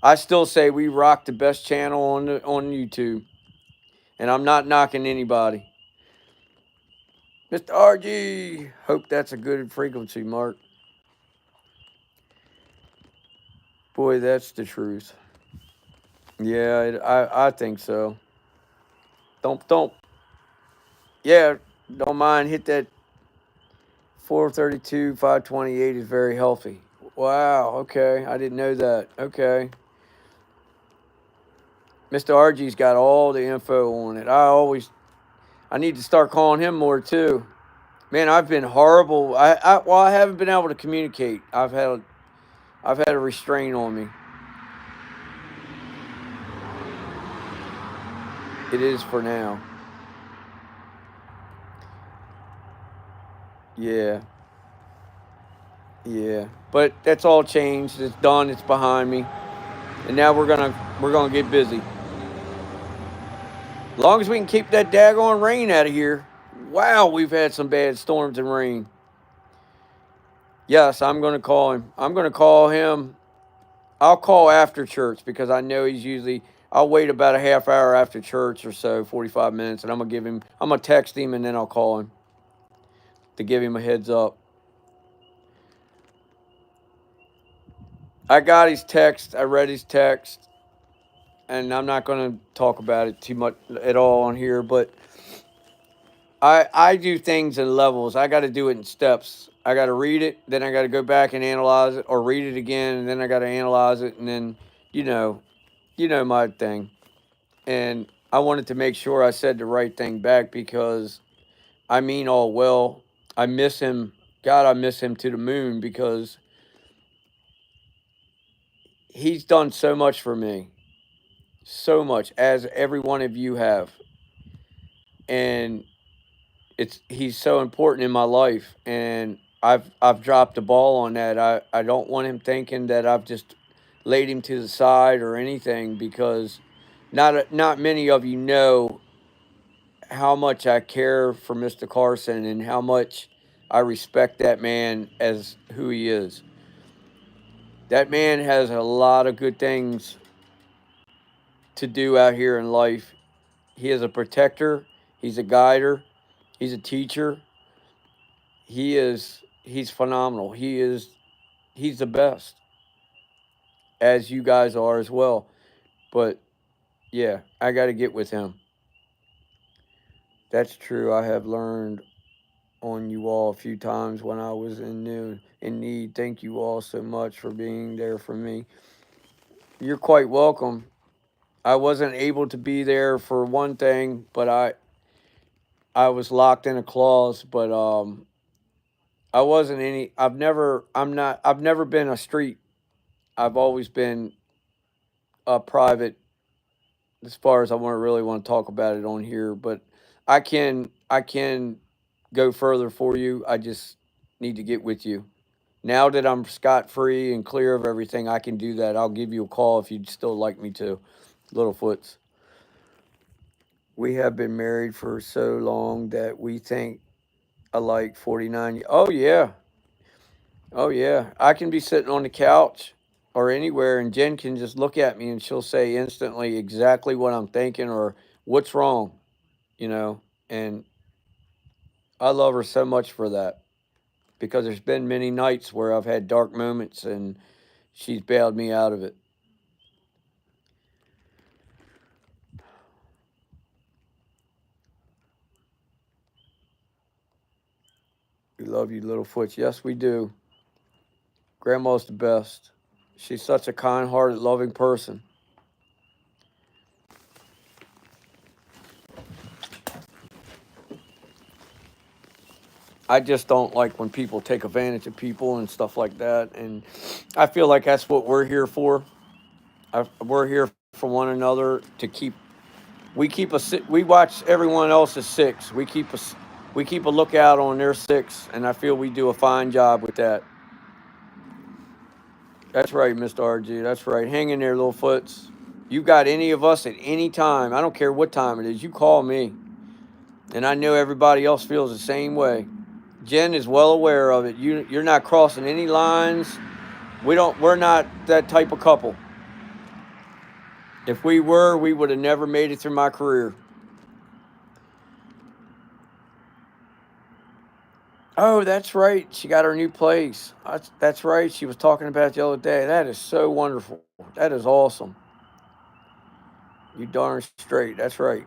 I still say we rock the best channel on YouTube, and I'm not knocking anybody. Mr. RG, hope that's a good frequency, Mark. Boy, that's the truth. Yeah, I think so. Don't. Yeah, don't mind. Hit that 432, 528 is very healthy. Wow. Okay, I didn't know that. Okay, Mr. RG's got all the info on it. I need to start calling him more too. Man, I've been horrible. I haven't been able to communicate. I've had a restraint on me. It is for now. Yeah. Yeah. But that's all changed. It's done. It's behind me. And now we're gonna get busy. As long as we can keep that daggone rain out of here. Wow, we've had some bad storms and rain. Yes, I'm gonna call him. I'm gonna call him. I'll call after church because I know he's usually. I'll wait about a half hour after church or so, 45 minutes, and I'm gonna text him and then I'll call him to give him a heads up. I got his text. I read his text, and I'm not going to talk about it too much at all on here. But I do things in levels. I got to do it in steps. I got to read it, then I got to go back and analyze it, or read it again, and then I got to analyze it, and then you know, my thing. And I wanted to make sure I said the right thing back because I mean all well. I miss him. God, I miss him to the moon because he's done so much for me. So much, as every one of you have. And he's so important in my life, and I've dropped the ball on that. I don't want him thinking that I've just laid him to the side or anything because not many of you know how much I care for Mr. Carson and how much I respect that man as who he is. That man has a lot of good things to do out here in life. He is a protector, he's a guider, he's a teacher. He's phenomenal. He's the best, as you guys are as well. But yeah, I got to get with him. That's true. I have learned on you all a few times when I was in need. Thank you all so much for being there for me. You're quite welcome. I wasn't able to be there for one thing, but I was locked in a clause, but I wasn't any I've never been a street. I've always been a private as far as I want to talk about it on here, but I can go further for you. I just need to get with you. Now that I'm scot free and clear of everything, I can do that. I'll give you a call if you'd still like me to. Littlefoots. We have been married for so long that we think alike 49. Oh yeah. Oh yeah. I can be sitting on the couch or anywhere and Jen can just look at me and she'll say instantly exactly what I'm thinking or what's wrong, you know. And I love her so much for that because there's been many nights where I've had dark moments and she's bailed me out of it. We love you, Littlefoot. Yes, we do. Grandma's the best. She's such a kind hearted, loving person. I just don't like when people take advantage of people and stuff like that. And I feel like that's what we're here for. We're here for one another to keep. We keep a. We watch everyone else's six. We keep a lookout on their six, and I feel we do a fine job with that. That's right, Mr. RG. That's right. Hang in there, little foots. You got any of us at any time. I don't care what time it is. You call me, and I know everybody else feels the same way. Jen is well aware of it. You're not crossing any lines. We're not that type of couple. If we were, we would have never made it through my career. Oh, that's right. She got her new place. That's right. She was talking about it the other day. That is so wonderful. That is awesome. You darn straight. That's right.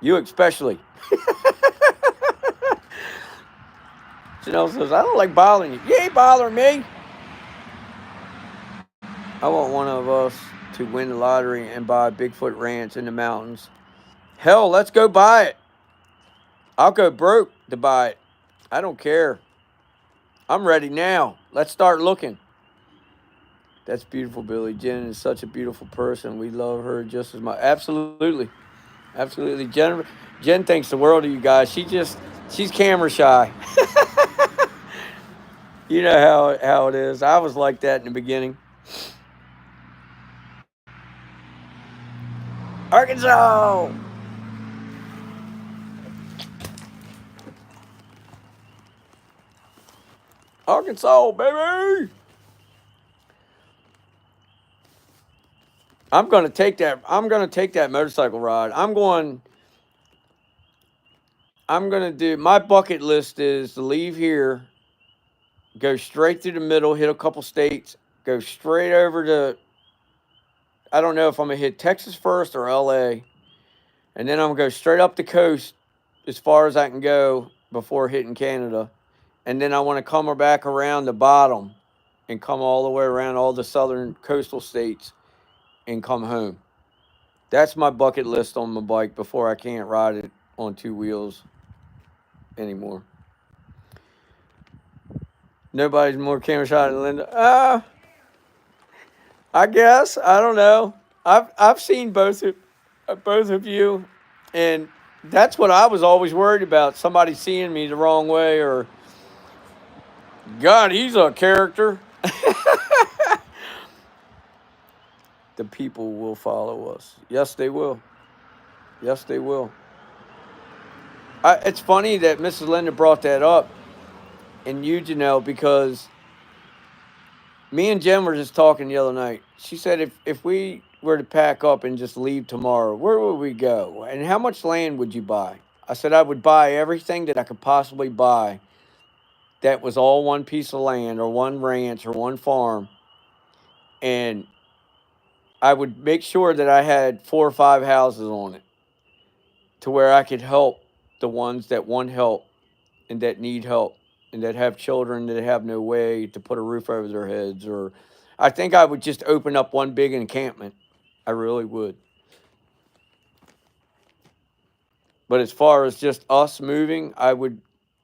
You especially. Janelle says, I don't like bothering you. You ain't bothering me. I want one of us to win the lottery and buy a Bigfoot ranch in the mountains. Hell, let's go buy it. I'll go broke to buy it. I don't care. I'm ready now. Let's start looking. That's beautiful, Billy. Jen is such a beautiful person. We love her just as much. Absolutely. Absolutely. Jen thinks the world of you guys. She's camera shy. You know how it is. I was like that in the beginning. Arkansas! Arkansas, baby! I'm gonna take that motorcycle ride. I'm gonna do my bucket list is to leave here, go straight through the middle, hit a couple states, go straight over to I don't know if I'm gonna hit Texas first or LA, and then I'm gonna go straight up the coast as far as I can go before hitting Canada. And then I want to come back around the bottom and come all the way around all the southern coastal states and come home. That's my bucket list on my bike before I can't ride it on two wheels anymore. Nobody's more camera shy than Linda. I guess I don't know. I've seen both of you, and that's what I was always worried about. Somebody seeing me the wrong way, or God, he's a character. The people will follow us. Yes, they will. Yes, they will. It's funny that Mrs. Linda brought that up, and you, Janelle, because me and Jen were just talking the other night. She said if we were to pack up and just leave tomorrow, where would we go? And how much land would you buy? I said I would buy everything that I could possibly buy that was all one piece of land or one ranch or one farm. And I would make sure that I had 4 or 5 houses on it to where I could help the ones that want help and that need help and that have children that have no way to put a roof over their heads. Or I think I would just open up one big encampment. I really would. But as far as just us moving, I want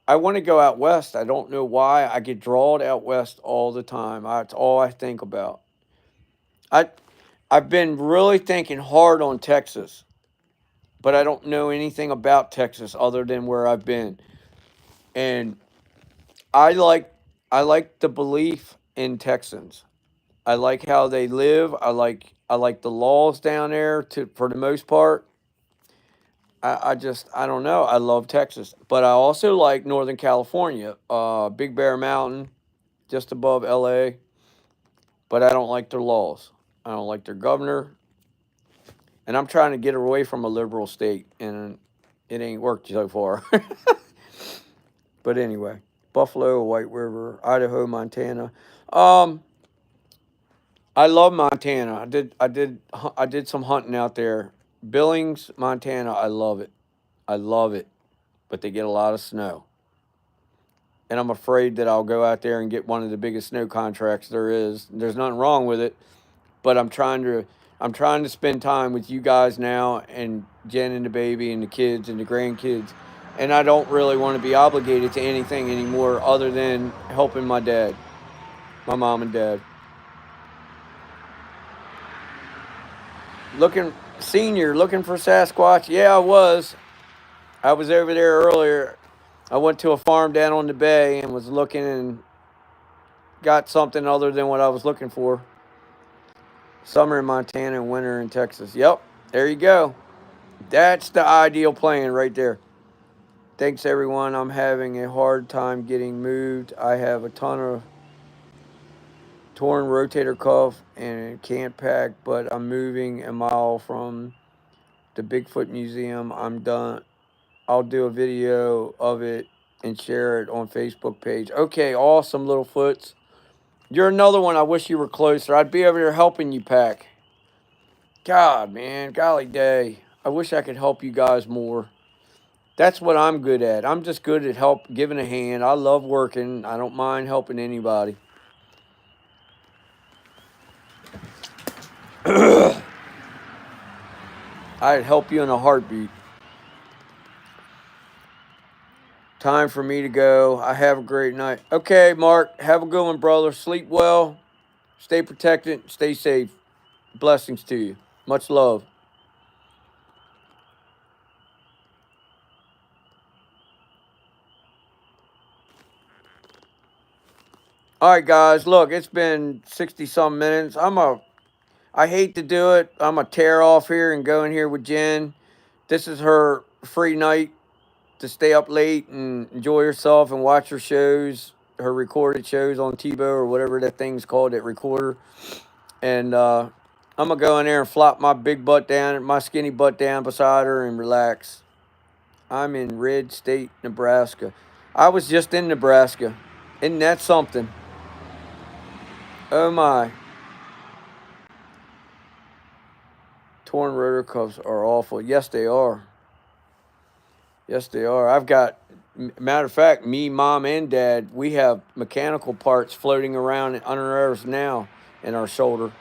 to go out west. I don't know why. I get drawn out west all the time. That's all I think about. I I've been really thinking hard on Texas, but I don't know anything about Texas other than where I've been. And I like I like the belief in Texans. I like how they live. I like the laws down there to for the most part. I don't know. I love Texas, but I also like Northern California, Big Bear Mountain, just above LA. But I don't like their laws. I don't like their governor, and I'm trying to get away from a liberal state, and it ain't worked so far. But anyway. Buffalo, White River, Idaho, Montana. Um, I love Montana. I did some hunting out there. Billings, Montana. I love it. I love it. But they get a lot of snow, and I'm afraid that I'll go out there and get one of the biggest snow contracts there is. There's nothing wrong with it, but I'm trying to spend time with you guys now and Jen and the baby and the kids and the grandkids. And I don't really want to be obligated to anything anymore other than helping my dad, my mom and dad. Looking senior, looking for Sasquatch. Yeah, I was. I was over there earlier. I went to a farm down on the bay and was looking and got something other than what I was looking for. Summer in Montana and winter in Texas. Yep, there you go. That's the ideal plan right there. Thanks, everyone. I'm having a hard time getting moved. I have a ton of torn rotator cuff and can't pack, but I'm moving a mile from the Bigfoot Museum. I'm done. I'll do a video of it and share it on Facebook page. Okay, awesome, little foots. You're another one. I wish you were closer. I'd be over there helping you pack. God, man, golly day. I wish I could help you guys more. That's what I'm good at. I'm just good at giving a hand. I love working. I don't mind helping anybody. I'd help you in a heartbeat. Time for me to go. I have a great night. Okay, Mark, have a good one, brother. Sleep well. Stay protected. Stay safe. Blessings to you. Much love. All right, guys. Look, it's been 60 some minutes. I hate to do it. I'm a tear off here and go in here with Jen. This is her free night to stay up late and enjoy herself and watch her shows, her recorded shows on TiVo or whatever that thing's called, that recorder. And I'm gonna go in there and flop my big butt down, my skinny butt down beside her and relax. I'm in Red State, Nebraska. I was just in Nebraska. Isn't that something? Oh my. Torn rotor cuffs are awful. Yes, they are. Yes, they are. Matter of fact, me, mom, and dad, we have mechanical parts floating around under ours now in our shoulder.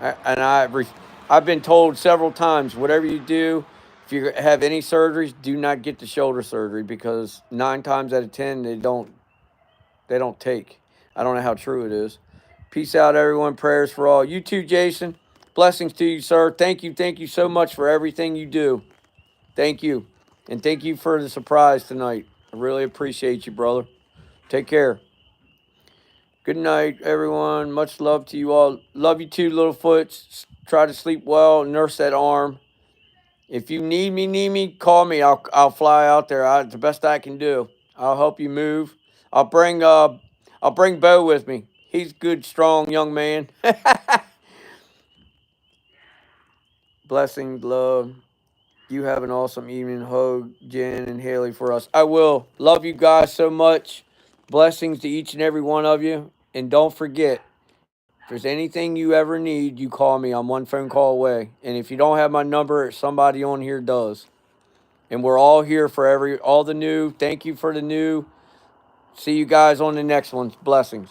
I've been told several times, whatever you do, if you have any surgeries, do not get the shoulder surgery because 9 times out of 10 they don't take. I don't know how true it is. Peace out, everyone. Prayers for all. You too, Jason. Blessings to you, sir. Thank you so much for everything you do. Thank you. And thank you for the surprise tonight. I really appreciate you, brother. Take care. Good night, everyone. Much love to you all. Love you too, Littlefoots. Try to sleep well. Nurse that arm. If you need me, call me. I'll fly out there. It's the best I can do. I'll help you move. I'll bring uh I'll bring Bo with me. He's a good, strong young man. Blessings, love. You have an awesome evening. Hug Jen and Haley for us. I will. Love you guys so much. Blessings to each and every one of you. And don't forget, if there's anything you ever need, you call me. I'm one phone call away. And if you don't have my number, somebody on here does. And we're all here for all the new. Thank you for the new. See you guys on the next ones. Blessings.